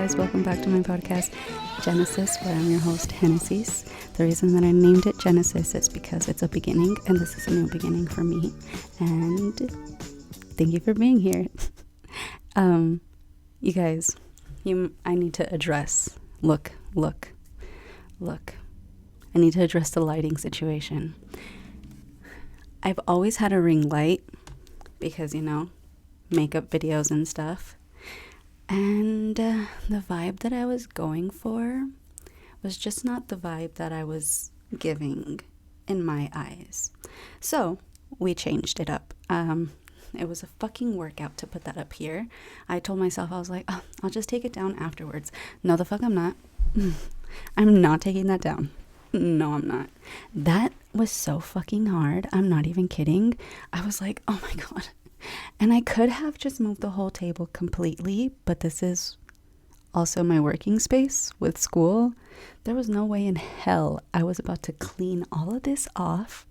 guys, welcome back to my podcast, Genesis, where I'm your host, Hennessy's. The reason that I named it Genesis is because it's a beginning, and this is a new beginning for me, and thank you for being here. You guys, I need to address, look, I need to address the lighting situation. I've always had a ring light, because, makeup videos and stuff. And the vibe that I was going for was just not the vibe that I was giving in my eyes. So we changed it up. It was a fucking workout to put that up here. I told myself, I was like, oh, I'll just take it down afterwards. No, the fuck I'm not. I'm not taking that down. No, I'm not. That was so fucking hard. I'm not even kidding. I was like, oh my God. And I could have just moved the whole table completely, but this is also my working space with school. There was no way in hell I was about to clean all of this off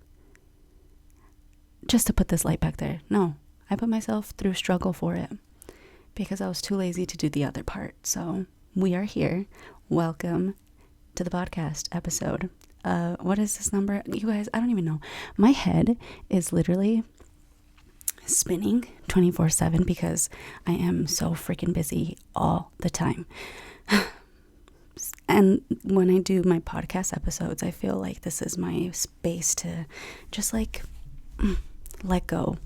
just to put this light back there. No, I put myself through struggle for it because I was too lazy to do the other part. So we are here. Welcome to the podcast episode. What is this number? You guys, I don't even know. My head is literally spinning 24/7 because I am so freaking busy all the time. And when I do my podcast episodes, I feel like this is my space to just like let go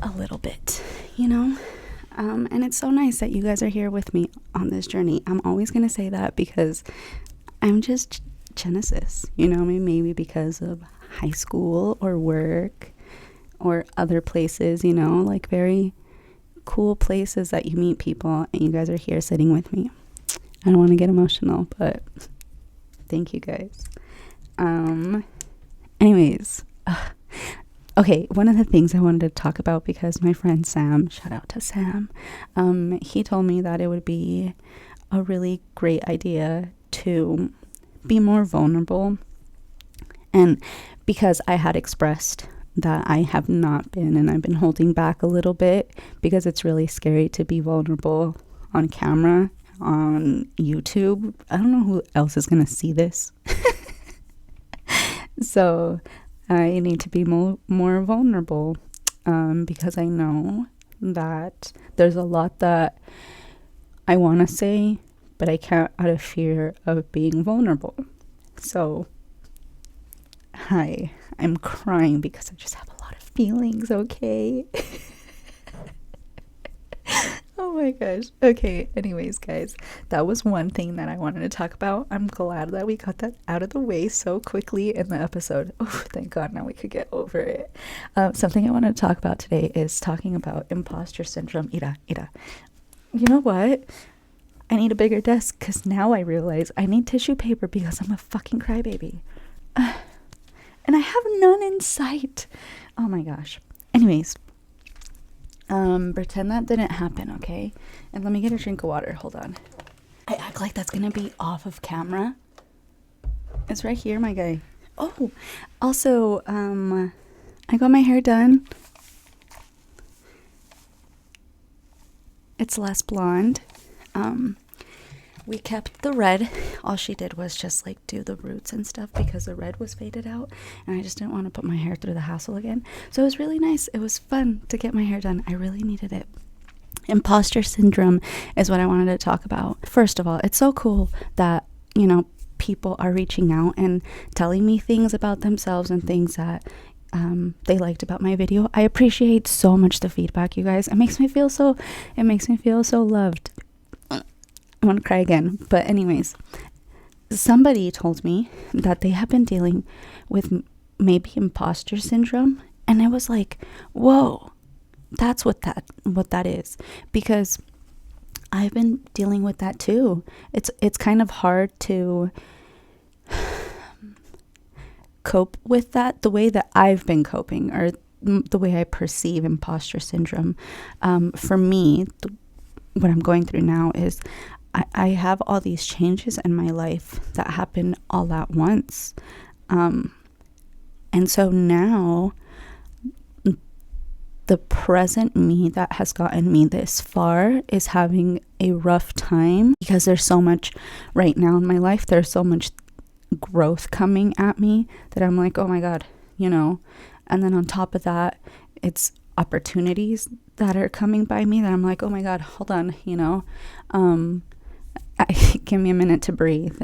a little bit, and it's so nice that you guys are here with me on this journey. I'm always going to say that because I'm just Genesis, maybe because of high school or work or other places, like very cool places that you meet people and you guys are here sitting with me. I don't want to get emotional, but thank you guys. Anyways, okay, one of the things I wanted to talk about, because my friend Sam, shout out to Sam, he told me that it would be a really great idea to be more vulnerable. And because I had expressed that I have not been, and I've been holding back a little bit because it's really scary to be vulnerable on camera, on YouTube. I don't know who else is going to see this. So I need to be more vulnerable because I know that there's a lot that I want to say, but I can't out of fear of being vulnerable. So I'm crying because I just have a lot of feelings, okay? Oh my gosh. Okay, anyways, guys, that was one thing that I wanted to talk about. I'm glad that we got that out of the way so quickly in the episode. Oh, thank God, now we could get over it. Something I want to talk about today is talking about imposter syndrome. Ira. You know what? I need a bigger desk because now I realize I need tissue paper because I'm a fucking crybaby. And I have none in sight. Oh my gosh. Anyways, pretend that didn't happen, okay? And let me get a drink of water. Hold on. I act like that's gonna be off of camera. It's right here, my guy. Oh, also, I got my hair done. It's less blonde. We kept the red. All she did was just like do the roots and stuff because the red was faded out and I just didn't want to put my hair through the hassle again. So it was really nice. It was fun to get my hair done. I really needed it. Imposter syndrome is what I wanted to talk about. First of all, it's so cool that, people are reaching out and telling me things about themselves and things that they liked about my video. I appreciate so much the feedback, you guys. It makes me feel so loved. I want to cry again. But anyways, somebody told me that they have been dealing with maybe imposter syndrome. And I was like, whoa, that's what that is. Because I've been dealing with that too. It's kind of hard to cope with that the way that I've been coping, or the way I perceive imposter syndrome. For me, what I'm going through now is I have all these changes in my life that happen all at once. And so now the present me that has gotten me this far is having a rough time, because there's so much right now in my life. There's so much growth coming at me that I'm like, oh my God, you know. And then on top of that, it's opportunities that are coming by me that I'm like, oh my God, hold on, you know. Give me a minute to breathe.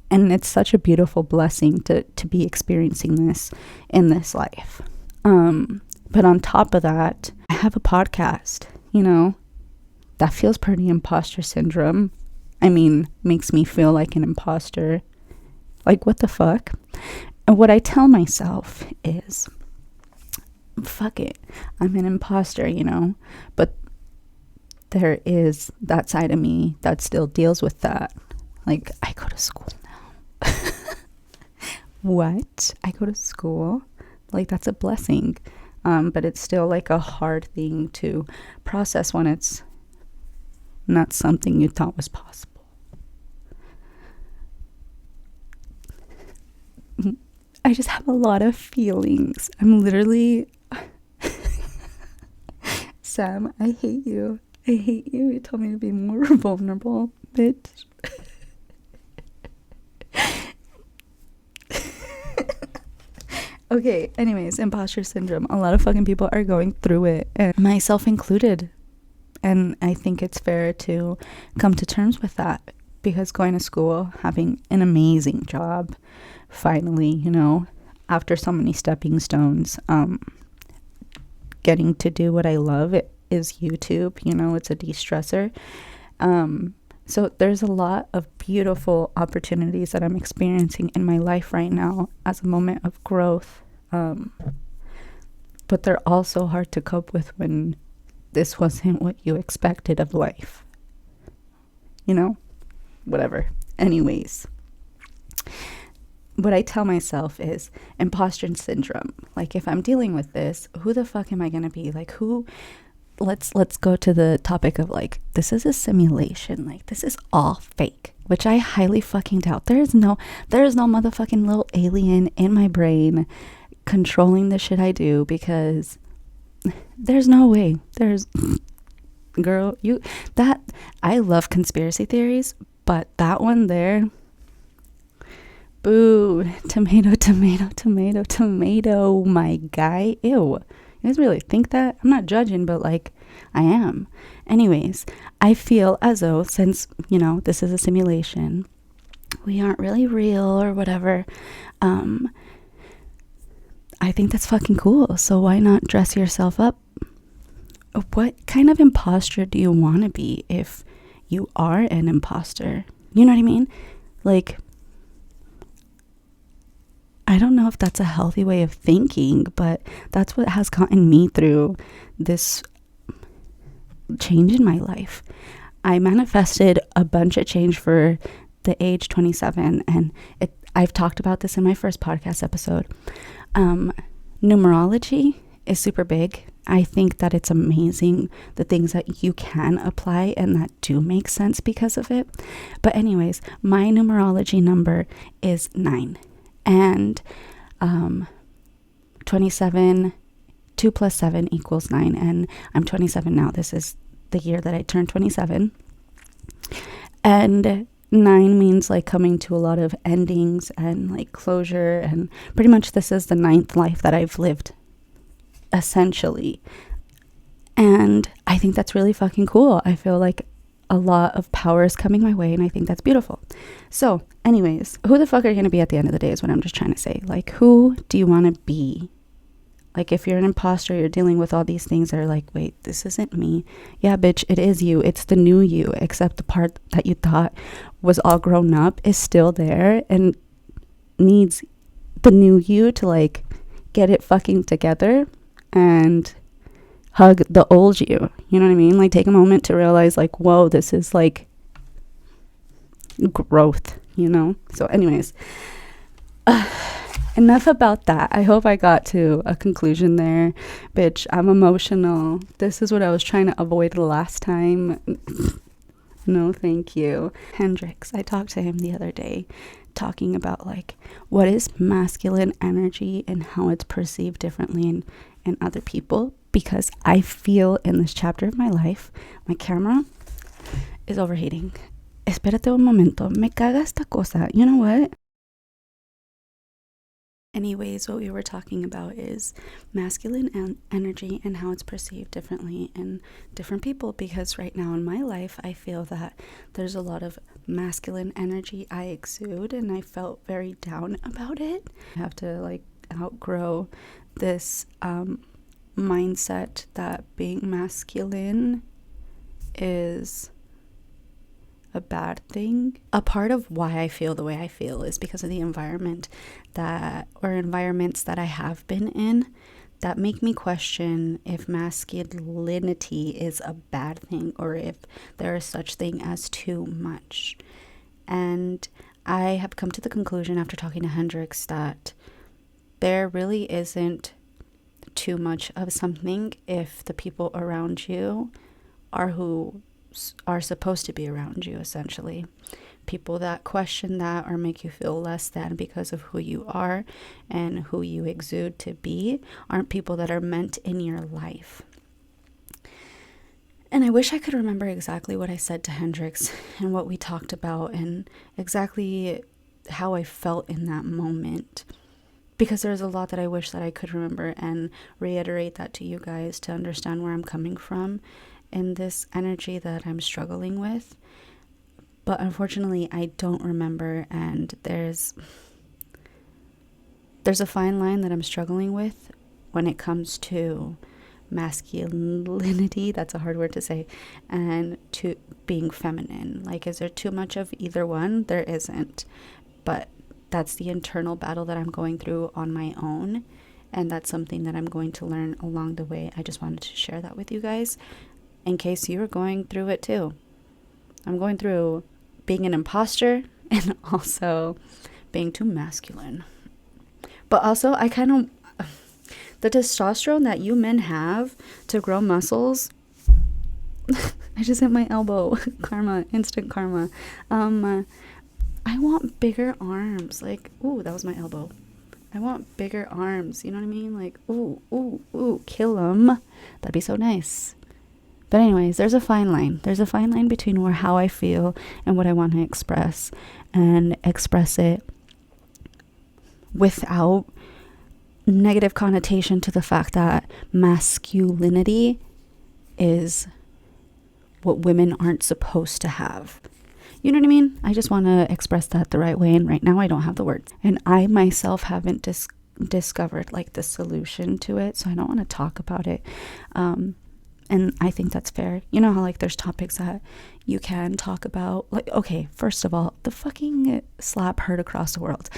And it's such a beautiful blessing to be experiencing this in this life. But on top of that, I have a podcast, you know. That feels pretty imposter syndrome. I mean, makes me feel like an imposter. Like, what the fuck? And what I tell myself is, fuck it, I'm an imposter, you know. But there is that side of me that still deals with that. Like, I go to school now. What? I go to school? Like, that's a blessing. But it's still like a hard thing to process when it's not something you thought was possible. I just have a lot of feelings. I'm literally... Sam, I hate you. I hate you. You told me to be more vulnerable, bitch. Okay, anyways, imposter syndrome. A lot of fucking people are going through it, and myself included. And I think it's fair to come to terms with that, because going to school, having an amazing job, finally, you know, after so many stepping stones, getting to do what I love, it is YouTube, you know, it's a de-stressor. So there's a lot of beautiful opportunities that I'm experiencing in my life right now as a moment of growth. But they're also hard to cope with when this wasn't what you expected of life. You know? Whatever. Anyways. What I tell myself is imposter syndrome. Like, if I'm dealing with this, who the fuck am I going to be? Like, who... Let's go to the topic of, like, this is a simulation. Like, this is all fake, which I highly fucking doubt. There is no motherfucking little alien in my brain controlling the shit I do, because there's no way. Girl, I love conspiracy theories, but that one there, boo, tomato, my guy, ew. You guys really think that? I'm not judging, but, like, I am. Anyways, I feel as though, since, you know, this is a simulation, we aren't really real or whatever, I think that's fucking cool. So why not dress yourself up? What kind of imposter do you want to be if you are an imposter? You know what I mean? Like, I don't know if that's a healthy way of thinking, but that's what has gotten me through this change in my life. I manifested a bunch of change for the age 27, and I've talked about this in my first podcast episode. Numerology is super big. I think that it's amazing, the things that you can apply and that do make sense because of it. But anyways, my numerology number is 9. And 27, 2 plus 7 equals 9. And I'm 27 now. This is the year that I turned 27. And 9 means, like, coming to a lot of endings and, like, closure. And pretty much this is the 9th life that I've lived, essentially. And I think that's really fucking cool. I feel like a lot of power is coming my way, and I think that's beautiful. So anyways, who the fuck are you gonna be at the end of the day is what I'm just trying to say. Like, who do you want to be? Like, if you're an imposter, you're dealing with all these things that are like, wait, this isn't me. Yeah, bitch, it is you. It's the new you, except the part that you thought was all grown up is still there and needs the new you to, like, get it fucking together and hug the old you. You know what I mean? Like, take a moment to realize, like, whoa, this is, like, growth, you know? So anyways, enough about that. I hope I got to a conclusion there. Bitch, I'm emotional. This is what I was trying to avoid the last time. No, thank you. Hendrix, I talked to him the other day, talking about, like, what is masculine energy and how it's perceived differently in other people. because I feel in this chapter of my life, my camera is overheating. Espérate un momento, me caga esta cosa. You know what? Anyways, what we were talking about is masculine energy and how it's perceived differently in different people, because right now in my life, I feel that there's a lot of masculine energy I exude, and I felt very down about it. I have to like outgrow this mindset that being masculine is a bad thing. A part of why I feel the way I feel is because of the environments that I have been in that make me question if masculinity is a bad thing or if there is such thing as too much. And I have come to the conclusion after talking to Hendrix that there really isn't too much of something if the people around you are who are supposed to be around you, essentially. People that question that or make you feel less than because of who you are and who you exude to be aren't people that are meant in your life. And I wish I could remember exactly what I said to Hendrix and what we talked about and exactly how I felt in that moment, because there's a lot that I wish that I could remember and reiterate that to you guys to understand where I'm coming from in this energy that I'm struggling with. But unfortunately, I don't remember, and there's a fine line that I'm struggling with when it comes to masculinity, that's a hard word to say, and to being feminine. Like, is there too much of either one? There isn't. But that's the internal battle that I'm going through on my own, and that's something that I'm going to learn along the way. I just wanted to share that with you guys in case you're going through it too. I'm going through being an imposter and also being too masculine. But also, I kind of, the testosterone that you men have to grow muscles, I just hit my elbow. Karma, instant karma. I want bigger arms. Like, ooh, that was my elbow. I want bigger arms. You know what I mean? Like, ooh, kill them. That'd be so nice. But anyways, there's a fine line. There's a fine line between how I feel and what I want to express, and express it without negative connotation to the fact that masculinity is what women aren't supposed to have. You know what I mean? I just want to express that the right way, and right now I don't have the words. And I myself haven't discovered like the solution to it, so I don't want to talk about it. And I think that's fair. You know how like there's topics that you can talk about. Like, okay, first of all, the fucking slap heard across the world.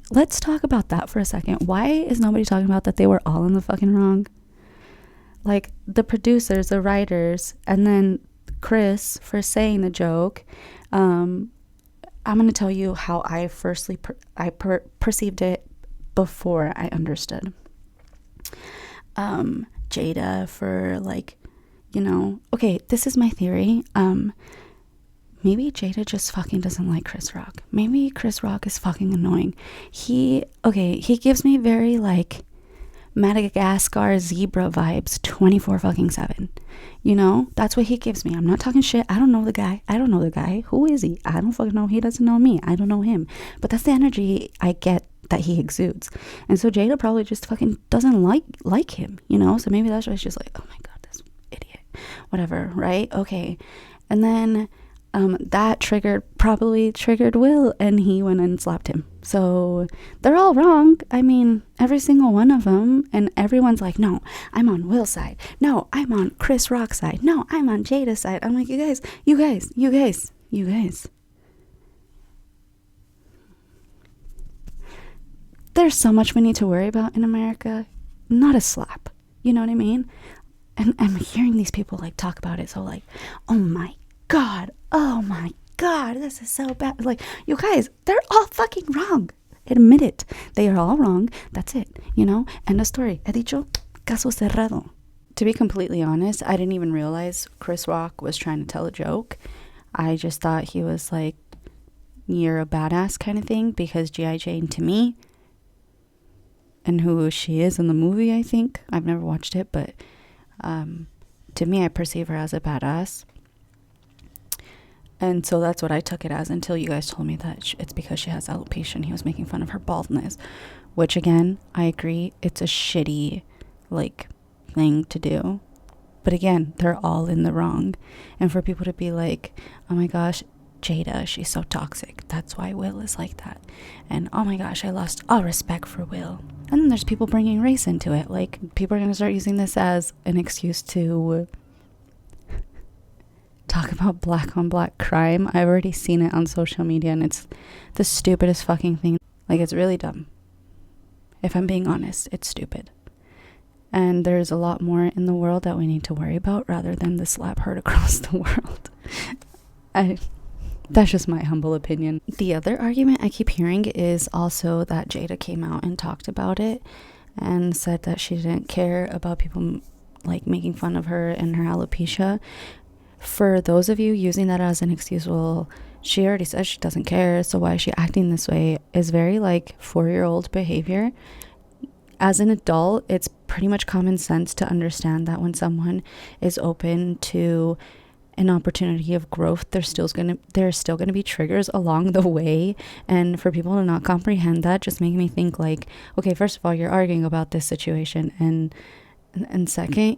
Let's talk about that for a second. Why is nobody talking about that they were all in the fucking wrong? Like the producers, the writers, and then Chris for saying the joke. I'm going to tell you how I firstly perceived it before I understood. Jada for like, you know, okay, this is my theory. Maybe Jada just fucking doesn't like Chris Rock. Maybe Chris Rock is fucking annoying. He gives me very like Madagascar zebra vibes 24/7. You know, that's what he gives me. I'm not talking shit. I don't know the guy. Who is he? I don't fucking know. He doesn't know me. I don't know him. But that's the energy I get that he exudes. And so Jada probably just fucking doesn't like him, you know? So maybe that's why she's like, oh my God, this idiot. Whatever, right? Okay. And then that probably triggered Will, and he went and slapped him. So they're all wrong. I mean, every single one of them. And everyone's like, no, I'm on Will's side. No, I'm on Chris Rock's side. No, I'm on Jada's side. I'm like, you guys. There's so much we need to worry about in America. Not a slap. You know what I mean? And I'm hearing these people like talk about it. So like, oh my God, this is so bad. Like, you guys, they're all fucking wrong. Admit it. They are all wrong. That's it. You know? End of story. He dicho, caso cerrado. To be completely honest, I didn't even realize Chris Rock was trying to tell a joke. I just thought he was like, you're a badass kind of thing, because G.I. Jane to me, and who she is in the movie, I think. I've never watched it, but to me, I perceive her as a badass. And so that's what I took it as until you guys told me that it's because she has alopecia and he was making fun of her baldness. Which, again, I agree, it's a shitty, like, thing to do. But again, they're all in the wrong. And for people to be like, oh my gosh, Jada, she's so toxic. That's why Will is like that. And oh my gosh, I lost all respect for Will. And then there's people bringing race into it. Like, people are going to start using this as an excuse to talk about black on black crime. I've already seen it on social media, and it's the stupidest fucking thing. Like, it's really dumb. If I'm being honest, it's stupid. And there's a lot more in the world that we need to worry about rather than the slap heard across the world. That's just my humble opinion. The other argument I keep hearing is also that Jada came out and talked about it and said that she didn't care about people like making fun of her and her alopecia. For those of you using that as an excuse, well, she already says she doesn't care, so why is she acting this way, is very like 4-year-old behavior. As an adult, it's pretty much common sense to understand that when someone is open to an opportunity of growth, there's still gonna be triggers along the way. And for people to not comprehend that just make me think like, okay, first of all, you're arguing about this situation, and second,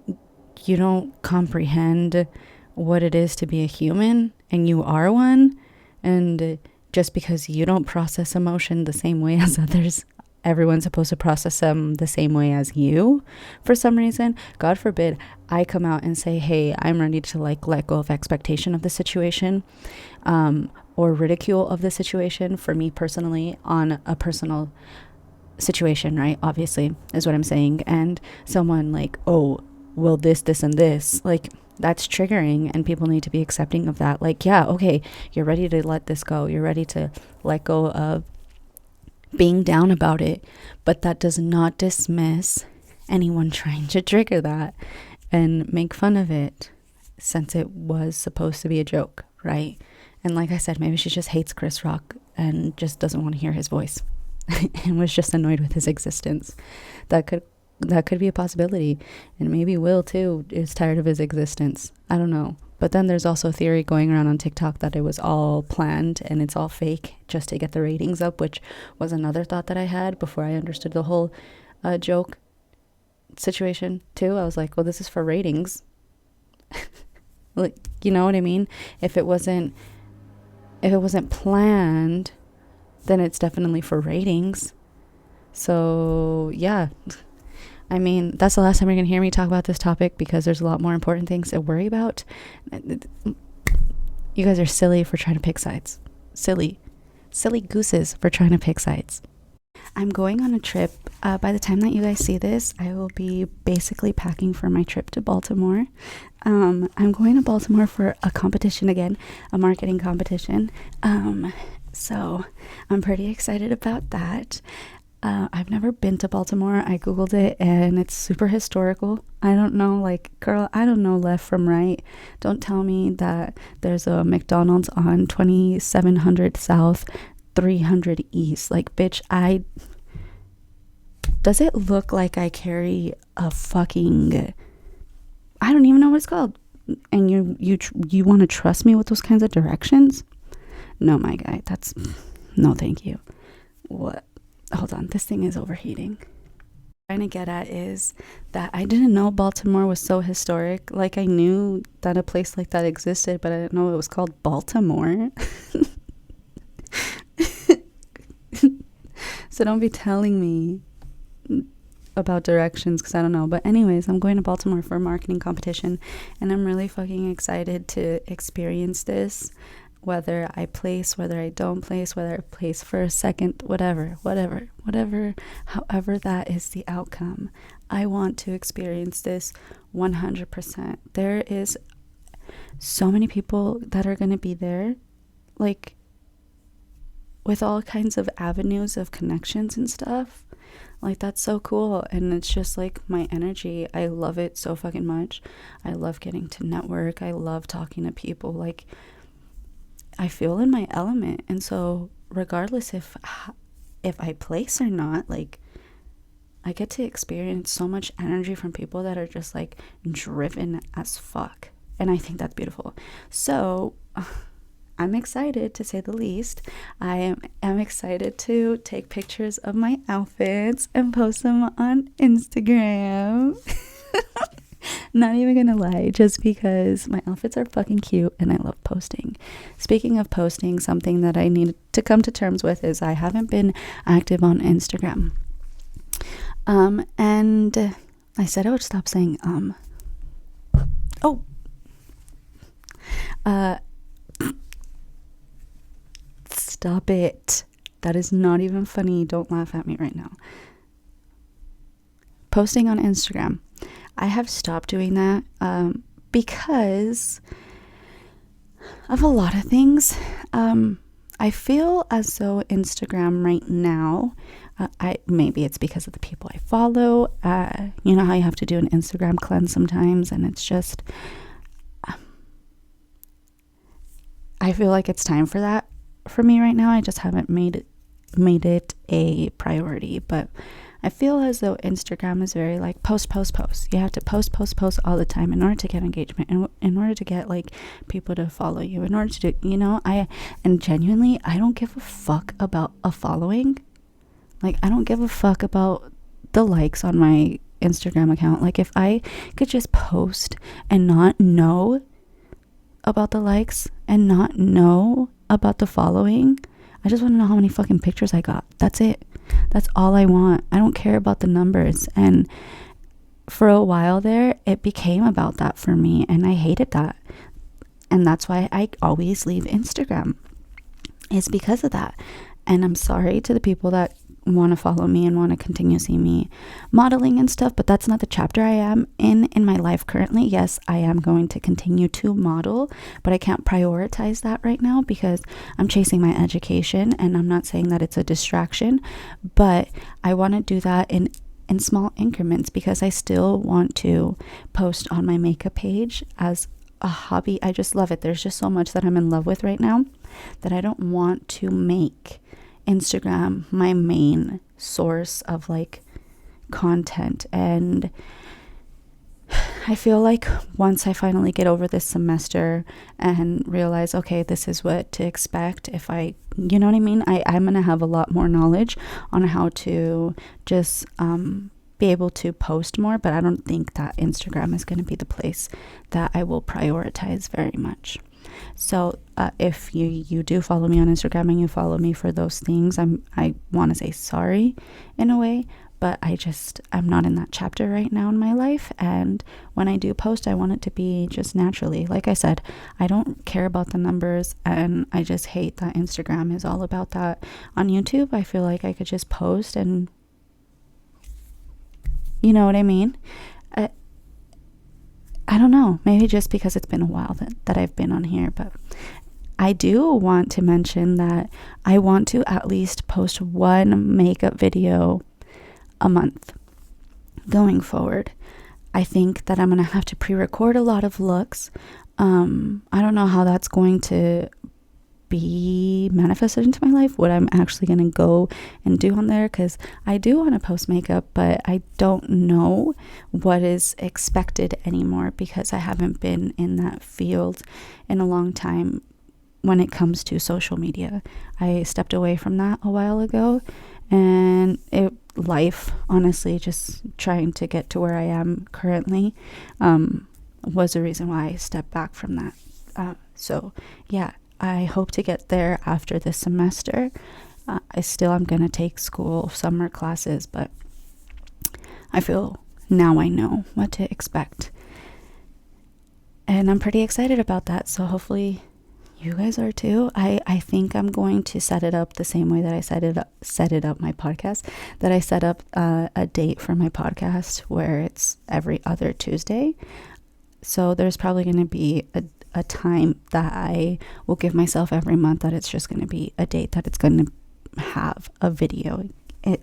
you don't comprehend what it is to be a human, and you are one. And just because you don't process emotion the same way as others, everyone's supposed to process them the same way as you for some reason. God forbid I come out and say, hey, I'm ready to like let go of expectation of the situation, or ridicule of the situation. For me personally, on a personal situation, right, obviously is what I'm saying. And someone like, oh, well, this and this, like, that's triggering, and people need to be accepting of that. Like, yeah, okay, you're ready to let this go, you're ready to let go of being down about it, but that does not dismiss anyone trying to trigger that and make fun of it, since it was supposed to be a joke, right? And like I said, maybe she just hates Chris Rock and just doesn't want to hear his voice and was just annoyed with his existence. That could be a possibility. And maybe Will too is tired of his existence. I don't know. But then there's also a theory going around on TikTok that it was all planned and it's all fake just to get the ratings up, which was another thought that I had before I understood the whole joke situation too. I was like, well, this is for ratings. Like, you know what I mean? If it wasn't planned, then it's definitely for ratings. So yeah, I mean, that's the last time you're going to hear me talk about this topic, because there's a lot more important things to worry about. You guys are silly for trying to pick sides. Silly gooses for trying to pick sides. I'm going on a trip. By the time that you guys see this, I will be basically packing for my trip to Baltimore. I'm going to Baltimore for a competition again, a marketing competition. So I'm pretty excited about that. I've never been to Baltimore. I googled it and it's super historical. I don't know, like, girl, I don't know left from right. Don't tell me that there's a McDonald's on 2700 South, 300 East. Like, bitch, does it look like I carry a fucking, I don't even know what it's called. And you want to trust me with those kinds of directions? No, my guy, no, thank you. What? Hold on, this thing is overheating. What I'm trying to get at is that I didn't know Baltimore was so historic. Like, I knew that a place like that existed, but I didn't know it was called Baltimore. So don't be telling me about directions, because I don't know. But anyways, I'm going to Baltimore for a marketing competition, and I'm really fucking excited to experience this. Whether I place, whether I don't place, whether I place for a second, whatever, however that is the outcome, I want to experience this 100%. There is so many people that are going to be there, like, with all kinds of avenues of connections and stuff. Like, that's so cool. And it's just like my energy. I love it so fucking much. I love getting to network. I love talking to people. Like, I feel in my element. And so regardless if I place or not, like, I get to experience so much energy from people that are just like driven as fuck. And I think that's beautiful. So I'm excited, to say the least. I am excited to take pictures of my outfits and post them on Instagram. Not even gonna lie, just because my outfits are fucking cute and I love posting. Speaking of posting, something that I need to come to terms with is I haven't been active on Instagram. And I said I would stop saying stop it. That is not even funny. Don't laugh at me right now. Posting on Instagram. I have stopped doing that because of a lot of things. I feel as though Instagram right now, maybe it's because of the people I follow. You know how you have to do an Instagram cleanse sometimes, and it's just, I feel like it's time for that for me right now. I just haven't made it a priority, but I feel as though Instagram is very like post. You have to post all the time in order to get engagement, in order to get like people to follow you, in order to do, you know, and genuinely, I don't give a fuck about a following. Like, I don't give a fuck about the likes on my Instagram account. Like, if I could just post and not know about the likes and not know about the following, I just want to know how many fucking pictures I got. That's it. That's all I want. I don't care about the numbers. And for a while there, it became about that for me, and I hated that. And that's why I always leave Instagram. It's because of that. And I'm sorry to the people that want to follow me and want to continue seeing me modeling and stuff, but that's not the chapter I am in my life currently. Yes, I am going to continue to model, but I can't prioritize that right now because I'm chasing my education, and I'm not saying that it's a distraction, but I want to do that in small increments because I still want to post on my makeup page as a hobby. I just love it. There's just so much that I'm in love with right now that I don't want to make Instagram my main source of like content. And I feel like once I finally get over this semester and realize, okay, this is what to expect, if I, you know what I mean, I'm gonna have a lot more knowledge on how to just be able to post more. But I don't think that Instagram is going to be the place that I will prioritize very much. So if you do follow me on Instagram and you follow me for those things, I want to say sorry in a way, but I'm not in that chapter right now in my life. And when I do post, I want it to be just naturally. Like I said, I don't care about the numbers, and I just hate that Instagram is all about that. On YouTube, I feel like I could just post and, you know what I mean? I don't know, maybe just because it's been a while that I've been on here, but I do want to mention that I want to at least post one makeup video a month going forward. I think that I'm going to have to pre-record a lot of looks. I don't know how that's going to be manifested into my life, what I'm actually going to go and do on there, because I do want to post makeup, but I don't know what is expected anymore because I haven't been in that field in a long time when it comes to social media. I stepped away from that a while ago, and life, honestly, just trying to get to where I am currently was the reason why I stepped back from that. So yeah, I hope to get there after this semester. I'm going to take school summer classes, but I feel now I know what to expect. And I'm pretty excited about that. So hopefully you guys are too. I think I'm going to set it up the same way that I set it up my podcast, that I set up a date for my podcast where it's every other Tuesday. So there's probably going to be a time that I will give myself every month, that it's just going to be a date that it's going to have a video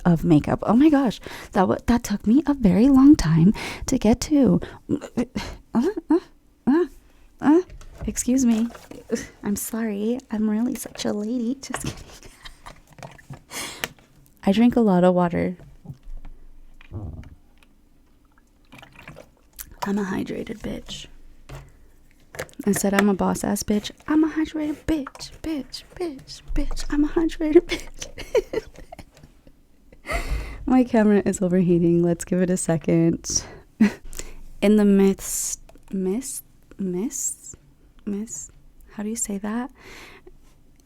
of makeup. Oh my gosh, that took me a very long time to get to. Excuse me. I'm sorry. I'm really such a lady. Just kidding. I drink a lot of water. I'm a hydrated bitch. I said I'm a boss ass bitch. I'm a hydrated bitch. Bitch. I'm a hydrated bitch. My camera is overheating. Let's give it a second. In the midst, how do you say that?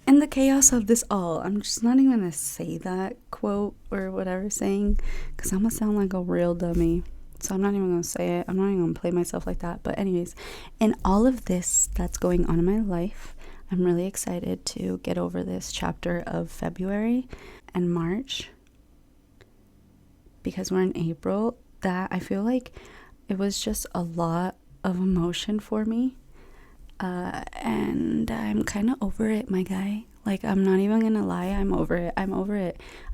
In the chaos of this all, I'm just not even gonna say that quote or whatever saying, because I'm gonna sound like a real dummy. So I'm not even gonna say it. I'm not even gonna play myself like that. But anyways, in all of this that's going on in my life, I'm really excited to get over this chapter of February and March, because we're in April. That I feel like it was just a lot of emotion for me. And I'm kind of over it, my guy. Like, I'm not even gonna lie, I'm over it.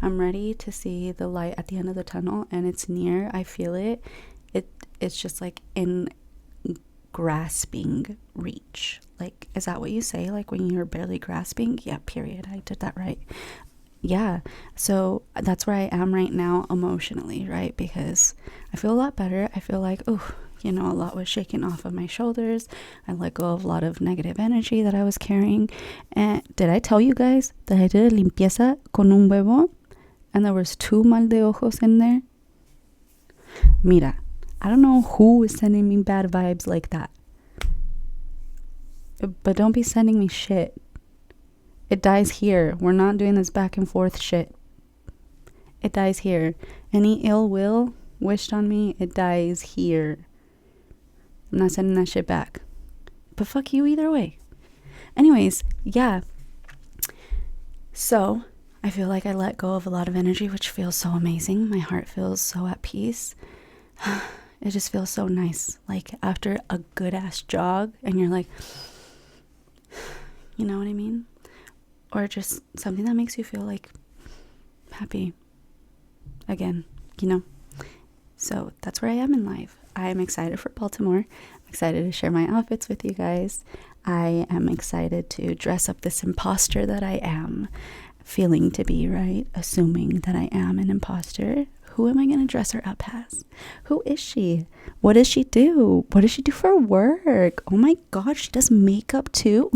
I'm ready to see the light at the end of the tunnel, and it's near. I feel it. It's just like in grasping reach. Like, is that what you say? Like when you're barely grasping? Yeah, period. I did that right. Yeah, so that's where I am right now emotionally, right? Because I feel a lot better. I feel like, a lot was shaken off of my shoulders. I let go of a lot of negative energy that I was carrying. And did I tell you guys that I did a limpieza con un huevo and there was 2 mal de ojos in there? Mira, I don't know who is sending me bad vibes like that, but don't be sending me shit. It dies here. We're not doing this back and forth shit. It dies here. Any ill will wished on me, it dies here. I'm not sending that shit back. But fuck you either way. Anyways, yeah. So, I feel like I let go of a lot of energy, which feels so amazing. My heart feels so at peace. It just feels so nice. Like, after a good ass jog, and you're like, you know what I mean? Or just something that makes you feel like happy again, So that's where I am in life. I'm excited for Baltimore. I'm excited to share my outfits with you guys. I am excited to dress up this imposter that I am feeling to be, right? Assuming that I am an imposter. Who am I going to dress her up as? Who is she? What does she do? What does she do for work? Oh my God, she does makeup too?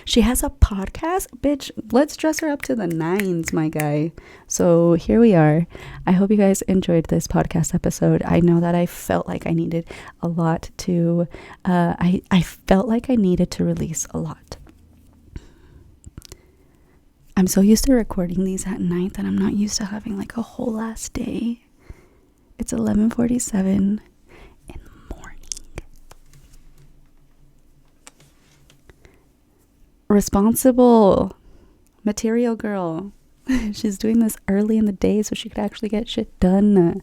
She has a podcast? Bitch, let's dress her up to the nines, my guy. So here we are. I hope you guys enjoyed this podcast episode. I know that I felt like I needed a lot to, I felt like I needed to release a lot. I'm so used to recording these at night that I'm not used to having like a whole last day. It's 11:47 in the morning. Responsible material girl. She's doing this early in the day so she could actually get shit done.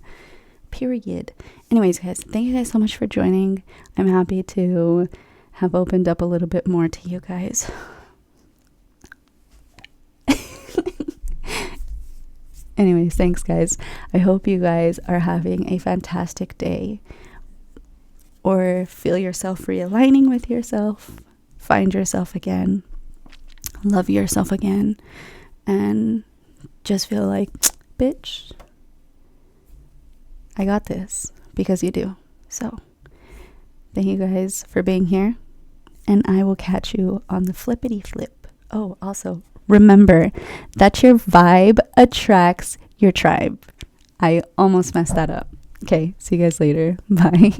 Period. Anyways, guys, thank you guys so much for joining. I'm happy to have opened up a little bit more to you guys. Anyways, thanks guys. I hope you guys are having a fantastic day, or feel yourself realigning with yourself, find yourself again, love yourself again, and just feel like, bitch, I got this, because you do. So thank you guys for being here, and I will catch you on the flippity flip. Oh, also remember that your vibe attracts your tribe. I almost messed that up. Okay, see you guys later. Bye.